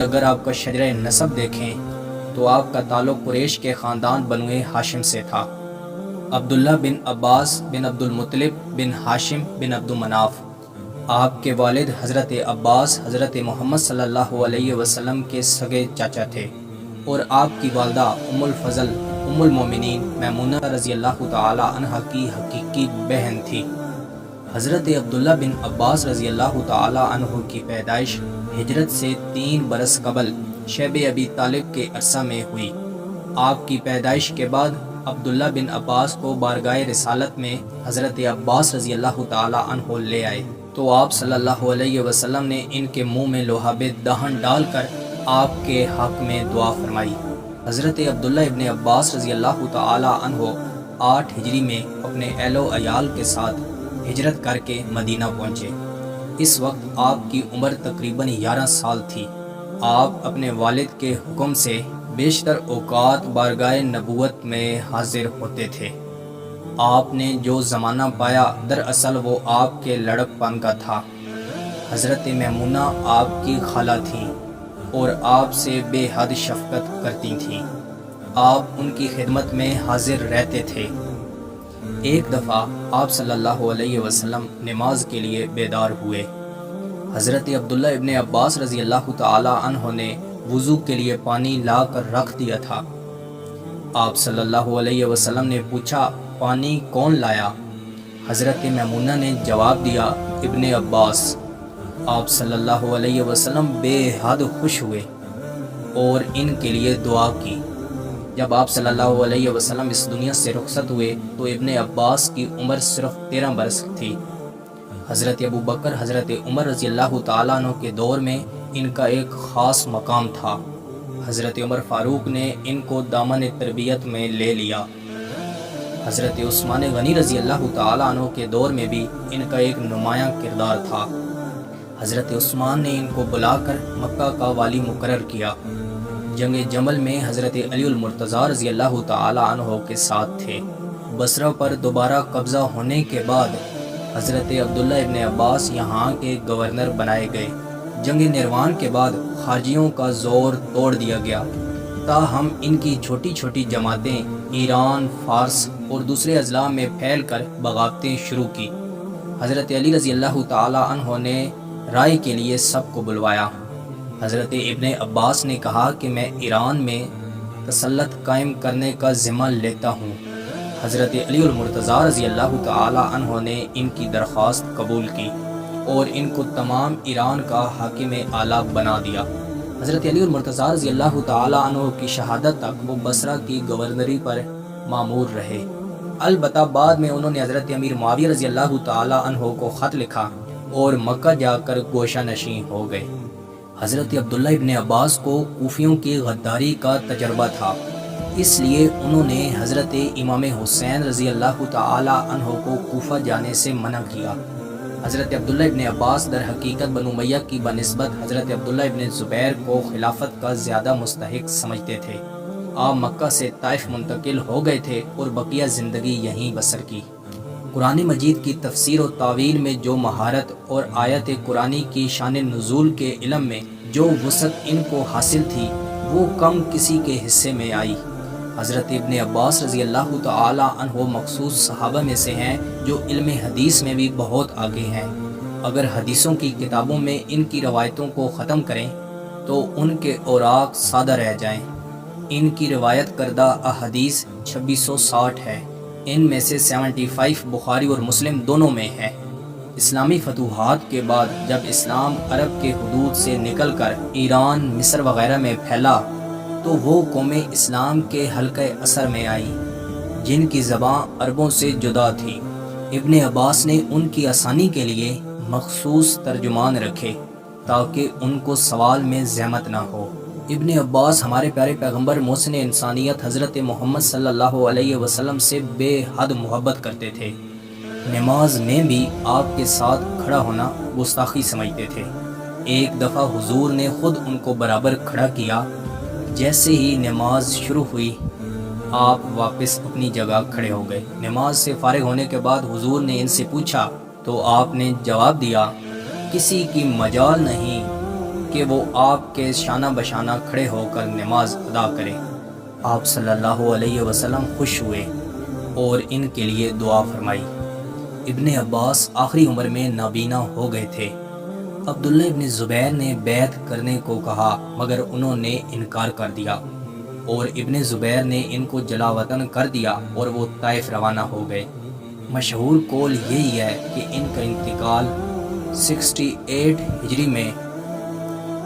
اگر آپ کا شجرہ نسب دیکھیں تو آپ کا تعلق قریش کے خاندان بنو ہاشم سے تھا۔ عبداللہ بن عباس بن عبد المطلب بن ہاشم بن عبد مناف، آپ کے والد حضرت عباس حضرت محمد صلی اللہ علیہ وسلم کے سگے چاچا تھے، اور آپ کی والدہ ام الفضل ام المومنین میمونہ رضی اللہ تعالی عنہ کی حقیقی بہن تھی۔ حضرت عبداللہ بن عباس رضی اللہ تعالی عنہ کی پیدائش ہجرت سے 3 برس قبل شیب ابی طالب کے عرصہ میں ہوئی۔ آپ کی پیدائش کے بعد عبداللہ بن عباس کو بارگاہ رسالت میں حضرت عباس رضی اللہ تعالی عنہ لے آئے تو آپ صلی اللہ علیہ وسلم نے ان کے منہ میں لعاب دہن ڈال کر آپ کے حق میں دعا فرمائی۔ حضرت عبداللہ ابن عباس رضی اللہ تعالی عنہ 8 ہجری میں اپنے اہل و عیال کے ساتھ ہجرت کر کے مدینہ پہنچے۔ اس وقت آپ کی عمر تقریباً 11 سال تھی۔ آپ اپنے والد کے حکم سے بیشتر اوقات بارگاہ نبوت میں حاضر ہوتے تھے۔ آپ نے جو زمانہ پایا دراصل وہ آپ کے لڑک پن کا تھا۔ حضرت میمونہ آپ کی خالہ تھیں اور آپ سے بے حد شفقت کرتی تھیں۔ آپ ان کی خدمت میں حاضر رہتے تھے۔ ایک دفعہ آپ صلی اللہ علیہ وسلم نماز کے لیے بیدار ہوئے۔ حضرت عبداللہ ابن عباس رضی اللہ تعالی عنہ نے وضو کے لیے پانی لا کر رکھ دیا تھا۔ آپ صلی اللہ علیہ وسلم نے پوچھا، پانی کون لایا؟ حضرت میمونہ نے جواب دیا، ابن عباس۔ آپ صلی اللہ علیہ وسلم بے حد خوش ہوئے اور ان کے لیے دعا کی۔ جب آپ صلی اللہ علیہ وسلم اس دنیا سے رخصت ہوئے تو ابن عباس کی عمر صرف 13 برس تھی۔ حضرت ابو بکر حضرت عمر رضی اللہ تعالیٰ عنہ کے دور میں ان کا ایک خاص مقام تھا۔ حضرت عمر فاروق نے ان کو دامن تربیت میں لے لیا۔ حضرت عثمان غنی رضی اللہ تعالیٰ عنہ کے دور میں بھی ان کا ایک نمایاں کردار تھا۔ حضرت عثمان نے ان کو بلا کر مکہ کا والی مقرر کیا۔ جنگ جمل میں حضرت علی المرتضیٰ رضی اللہ تعالی عنہ کے ساتھ تھے۔ بصرہ پر دوبارہ قبضہ ہونے کے بعد حضرت عبداللہ ابن عباس یہاں کے گورنر بنائے گئے۔ جنگ نروان کے بعد خارجیوں کا زور توڑ دیا گیا، تاہم ان کی چھوٹی چھوٹی جماعتیں ایران، فارس اور دوسرے اضلاع میں پھیل کر بغاوتیں شروع کی۔ حضرت علی رضی اللہ تعالی عنہ نے رائے کے لیے سب کو بلوایا۔ حضرت ابن عباس نے کہا کہ میں ایران میں تسلط قائم کرنے کا ذمہ لیتا ہوں۔ حضرت علی المرتضیٰ رضی اللہ تعالی عنہ نے ان کی درخواست قبول کی اور ان کو تمام ایران کا حاکم اعلیٰ بنا دیا۔ حضرت علی المرتضیٰ رضی اللہ تعالی عنہ کی شہادت تک وہ بصرہ کی گورنری پر مامور رہے۔ البتہ بعد میں انہوں نے حضرت امیر معاویہ رضی اللہ تعالی عنہ کو خط لکھا اور مکہ جا کر گوشہ نشین ہو گئے۔ حضرت عبداللہ ابن عباس کو کوفیوں کی غداری کا تجربہ تھا، اس لیے انہوں نے حضرت امام حسین رضی اللہ تعالی عنہ کو کوفہ جانے سے منع کیا۔ حضرت عبداللہ ابن عباس در حقیقت بنو امیہ کی بنسبت حضرت عبداللہ ابن زبیر کو خلافت کا زیادہ مستحق سمجھتے تھے۔ آپ مکہ سے طائف منتقل ہو گئے تھے اور بقیہ زندگی یہیں بسر کی۔ قرآن مجید کی تفسیر و تعویل میں جو مہارت اور آیت قرآنی کی شان نزول کے علم میں جو وسعت ان کو حاصل تھی وہ کم کسی کے حصے میں آئی۔ حضرت ابن عباس رضی اللہ تعالی عنہ مخصوص صحابہ میں سے ہیں جو علم حدیث میں بھی بہت آگے ہیں۔ اگر حدیثوں کی کتابوں میں ان کی روایتوں کو ختم کریں تو ان کے اوراق سادہ رہ جائیں۔ ان کی روایت کردہ احادیث 2660 ہے، ان میں سے 75 بخاری اور مسلم دونوں میں ہے۔ اسلامی فتوحات کے بعد جب اسلام عرب کے حدود سے نکل کر ایران، مصر وغیرہ میں پھیلا تو وہ قومیں اسلام کے حلقہ اثر میں آئیں جن کی زبان عربوں سے جدا تھی۔ ابن عباس نے ان کی آسانی کے لیے مخصوص ترجمان رکھے تاکہ ان کو سوال میں زحمت نہ ہو۔ ابن عباس ہمارے پیارے پیغمبر محسن انسانیت حضرت محمد صلی اللہ علیہ وسلم سے بے حد محبت کرتے تھے۔ نماز میں بھی آپ کے ساتھ کھڑا ہونا گستاخی سمجھتے تھے۔ ایک دفعہ حضور نے خود ان کو برابر کھڑا کیا۔ جیسے ہی نماز شروع ہوئی آپ واپس اپنی جگہ کھڑے ہو گئے۔ نماز سے فارغ ہونے کے بعد حضور نے ان سے پوچھا تو آپ نے جواب دیا، کسی کی مجال نہیں کہ وہ آپ کے شانہ بشانہ کھڑے ہو کر نماز ادا کریں۔ آپ صلی اللہ علیہ وسلم خوش ہوئے اور ان کے لیے دعا فرمائی۔ ابن عباس آخری عمر میں نابینا ہو گئے تھے۔ عبداللہ ابن زبیر نے بیعت کرنے کو کہا مگر انہوں نے انکار کر دیا اور ابن زبیر نے ان کو جلا وطن کر دیا اور وہ طائف روانہ ہو گئے۔ مشہور قول یہی ہے کہ ان کا انتقال 68 ہجری میں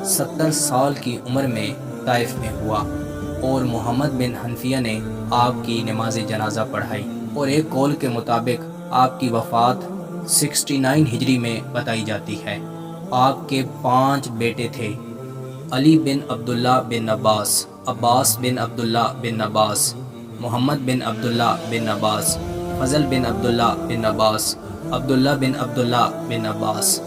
70 سال کی عمر میں طائف میں ہوا اور محمد بن حنفیہ نے آپ کی نماز جنازہ پڑھائی، اور ایک قول کے مطابق آپ کی وفات 69 ہجری میں بتائی جاتی ہے۔ آپ کے 5 بیٹے تھے: علی بن عبداللہ بن عباس، عباس بن عبداللہ بن عباس، محمد بن عبداللہ بن عباس، فضل بن عبداللہ بن عباس، عبداللہ بن عبداللہ بن عباس۔